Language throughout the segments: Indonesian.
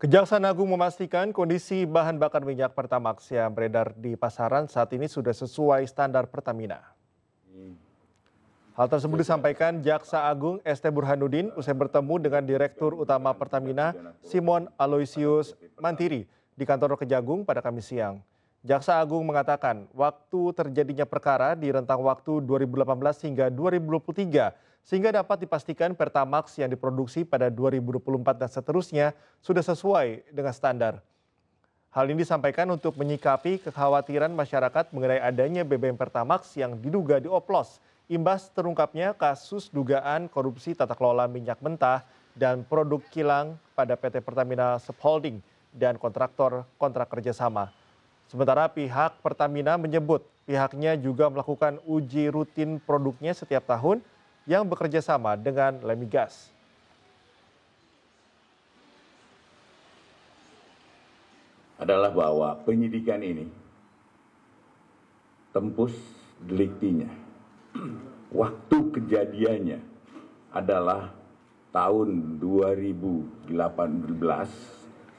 Kejaksaan Agung memastikan kondisi bahan bakar minyak Pertamax yang beredar di pasaran saat ini sudah sesuai standar Pertamina. Hal tersebut disampaikan Jaksa Agung ST Burhanuddin usai bertemu dengan Direktur Utama Pertamina Simon Aloysius Mantiri di kantor Kejagung pada Kamis siang. Jaksa Agung mengatakan waktu terjadinya perkara di rentang waktu 2018 hingga 2023 sehingga dapat dipastikan Pertamax yang diproduksi pada 2024 dan seterusnya sudah sesuai dengan standar. Hal ini disampaikan untuk menyikapi kekhawatiran masyarakat mengenai adanya BBM Pertamax yang diduga dioplos imbas terungkapnya kasus dugaan korupsi tata kelola minyak mentah dan produk kilang pada PT Pertamina Subholding dan kontraktor kontrak kerjasama. Sementara pihak Pertamina menyebut pihaknya juga melakukan uji rutin produknya setiap tahun yang bekerja sama dengan Lemigas. Adalah bahwa penyidikan ini tembus deliktinya. Waktu kejadiannya adalah tahun 2018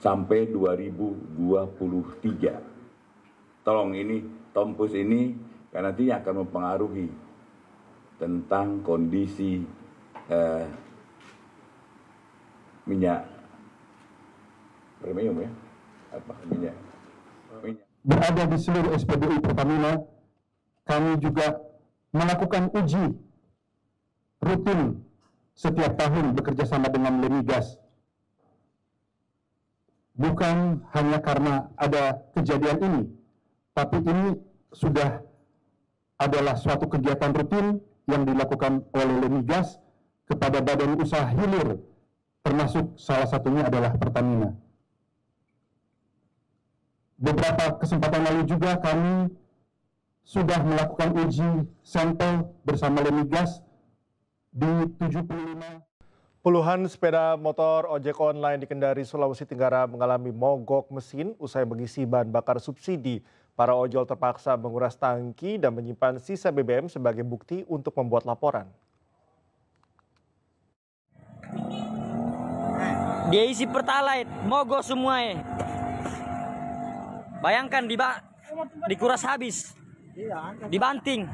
sampai 2023. Tolong ini, tembus ini karena nanti akan mempengaruhi tentang kondisi minyak premium ya. Minyak. Berada di seluruh SPBU Pertamina, kami juga melakukan uji rutin setiap tahun bekerja sama dengan Lemigas. Bukan hanya karena ada kejadian ini, tapi ini sudah adalah suatu kegiatan rutin yang dilakukan oleh Lemigas kepada badan usaha hilir, termasuk salah satunya adalah Pertamina. Beberapa kesempatan lalu juga kami sudah melakukan uji sampel bersama Lemigas di 75. Puluhan sepeda motor ojek online di Kendari, Sulawesi Tenggara mengalami mogok mesin usai mengisi bahan bakar subsidi. Para ojol terpaksa menguras tangki dan menyimpan sisa BBM sebagai bukti untuk membuat laporan. Dia isi pertalite, mogok semua ya. Bayangkan dikuras habis, dibanting,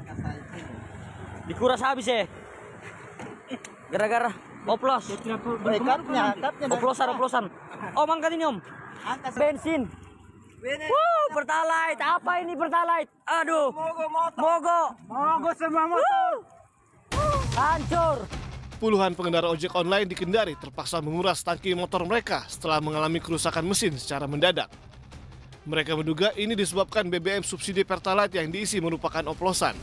dikuras habis ya. Gara-gara oplos. Oplosan. Om angkat ini om. Bensin. Pertalite. Apa ini pertalite? Aduh. Mogok semua motor. Hancur. Puluhan pengendara ojek online di Kendari terpaksa menguras tangki motor mereka setelah mengalami kerusakan mesin secara mendadak. Mereka menduga ini disebabkan BBM subsidi Pertalite yang diisi merupakan oplosan.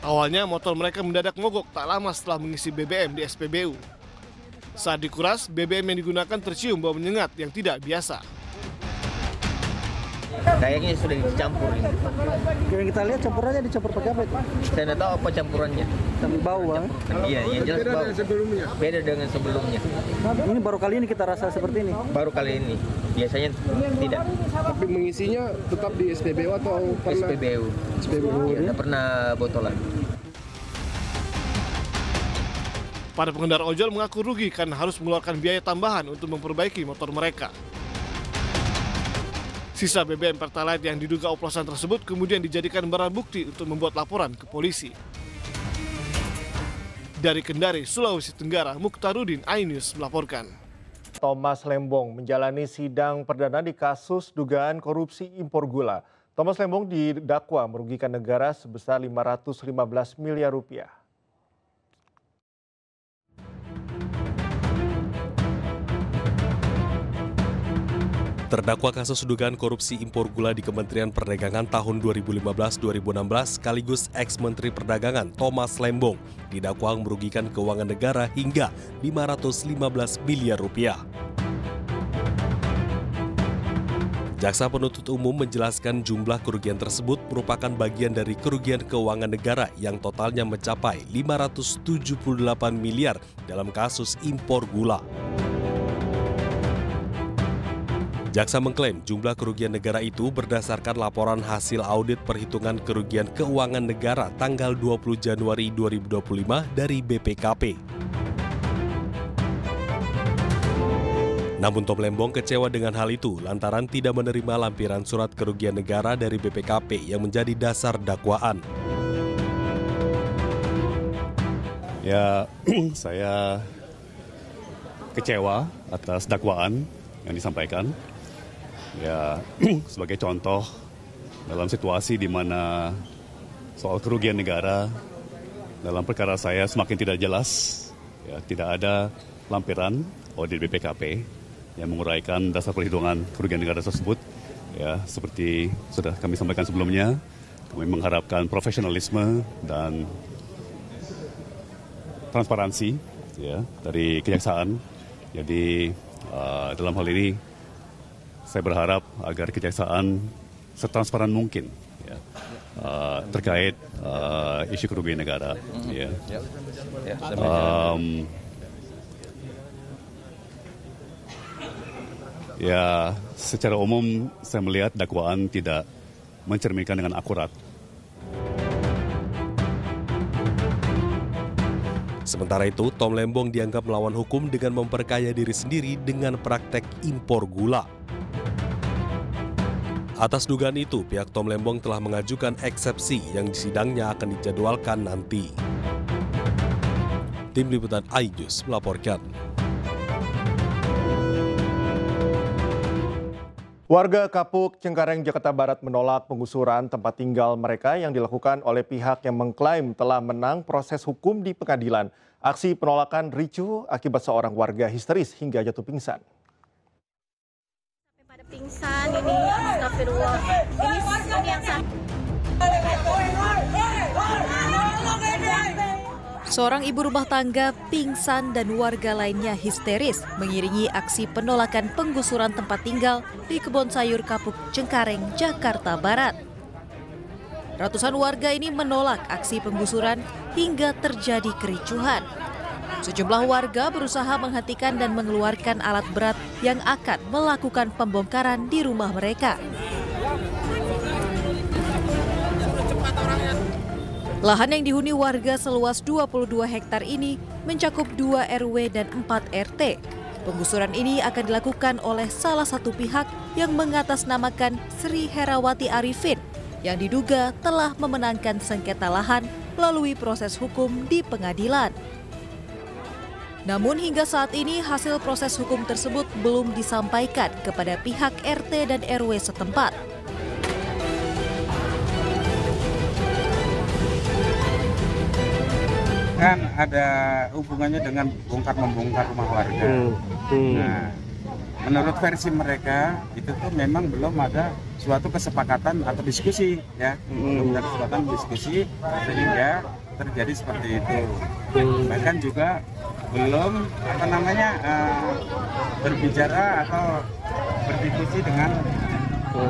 Awalnya motor mereka mendadak mogok tak lama setelah mengisi BBM di SPBU. Saat dikuras, BBM yang digunakan tercium bau menyengat yang tidak biasa. Kayaknya sudah dicampur ini. Yang kita lihat campurannya dicampur pakai apa itu? Saya tidak tahu apa campurannya. Tapi bau kan? Iya, yang jelas bau. Beda dengan sebelumnya. Ini baru kali ini kita rasa seperti ini? Baru kali ini. Biasanya tidak. Tapi mengisinya tetap di SPBU atau pernah? SPBU. Ya, tidak pernah botolan. Para pengendara ojol mengaku rugi karena harus mengeluarkan biaya tambahan untuk memperbaiki motor mereka. Sisa BBM Pertalite yang diduga oplosan tersebut kemudian dijadikan barang bukti untuk membuat laporan ke polisi. Dari Kendari, Sulawesi Tenggara, Mukhtaruddin, iNews melaporkan. Thomas Lembong menjalani sidang perdana di kasus dugaan korupsi impor gula. Thomas Lembong didakwa merugikan negara sebesar 515 miliar rupiah. Terdakwa kasus dugaan korupsi impor gula di Kementerian Perdagangan tahun 2015-2016 sekaligus ex-Menteri Perdagangan Thomas Lembong didakwa merugikan keuangan negara hingga 515 miliar rupiah. Jaksa penuntut umum menjelaskan jumlah kerugian tersebut merupakan bagian dari kerugian keuangan negara yang totalnya mencapai 578 miliar dalam kasus impor gula. Jaksa mengklaim jumlah kerugian negara itu berdasarkan laporan hasil audit perhitungan kerugian keuangan negara tanggal 20 Januari 2025 dari BPKP. Namun Tom Lembong kecewa dengan hal itu lantaran tidak menerima lampiran surat kerugian negara dari BPKP yang menjadi dasar dakwaan. Ya, saya kecewa atas dakwaan yang disampaikan. Ya, sebagai contoh dalam situasi di mana soal kerugian negara dalam perkara saya semakin tidak jelas, ya, tidak ada lampiran audit BPKP yang menguraikan dasar perhitungan kerugian negara tersebut. Ya, seperti sudah kami sampaikan sebelumnya, kami mengharapkan profesionalisme dan transparansi, ya, dari kejaksaan. Jadi dalam hal ini saya berharap agar kejaksaan setransparan mungkin, ya, terkait isu kerugian negara. Ya. Ya, secara umum saya melihat dakwaan tidak mencerminkan dengan akurat. Sementara itu, Tom Lembong dianggap melawan hukum dengan memperkaya diri sendiri dengan praktek impor gula. Atas dugaan itu, pihak Tom Lembong telah mengajukan eksepsi yang sidangnya akan dijadwalkan nanti. Tim Liputan iNews melaporkan. Warga Kapuk, Cengkareng, Jakarta Barat menolak penggusuran tempat tinggal mereka yang dilakukan oleh pihak yang mengklaim telah menang proses hukum di pengadilan. Aksi penolakan ricuh akibat seorang warga histeris hingga jatuh pingsan. Sampai pada pingsan ini, astagfirullah. Ini yang Seorang ibu rumah tangga pingsan dan warga lainnya histeris mengiringi aksi penolakan penggusuran tempat tinggal di Kebon Sayur Kapuk, Cengkareng, Jakarta Barat. Ratusan warga ini menolak aksi penggusuran hingga terjadi kericuhan. Sejumlah warga berusaha menghentikan dan mengeluarkan alat berat yang akan melakukan pembongkaran di rumah mereka. Lahan yang dihuni warga seluas 22 hektar ini mencakup 2 RW dan 4 RT. Penggusuran ini akan dilakukan oleh salah satu pihak yang mengatasnamakan Sri Herawati Arifin yang diduga telah memenangkan sengketa lahan melalui proses hukum di pengadilan. Namun hingga saat ini hasil proses hukum tersebut belum disampaikan kepada pihak RT dan RW setempat. Kan ada hubungannya dengan bongkar-membongkar rumah warga. Nah, menurut versi mereka itu tuh memang belum ada suatu kesepakatan atau diskusi, ya, belum ada kesepakatan diskusi sehingga terjadi seperti itu. Bahkan juga belum berbicara atau berdiskusi dengan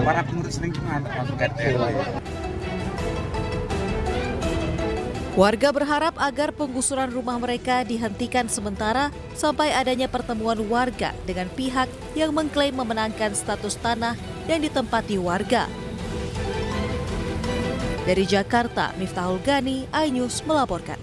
para pengurus lingkungan atau RT. Warga berharap agar penggusuran rumah mereka dihentikan sementara sampai adanya pertemuan warga dengan pihak yang mengklaim memenangkan status tanah yang ditempati warga. Dari Jakarta, Miftahul Gani, iNews melaporkan.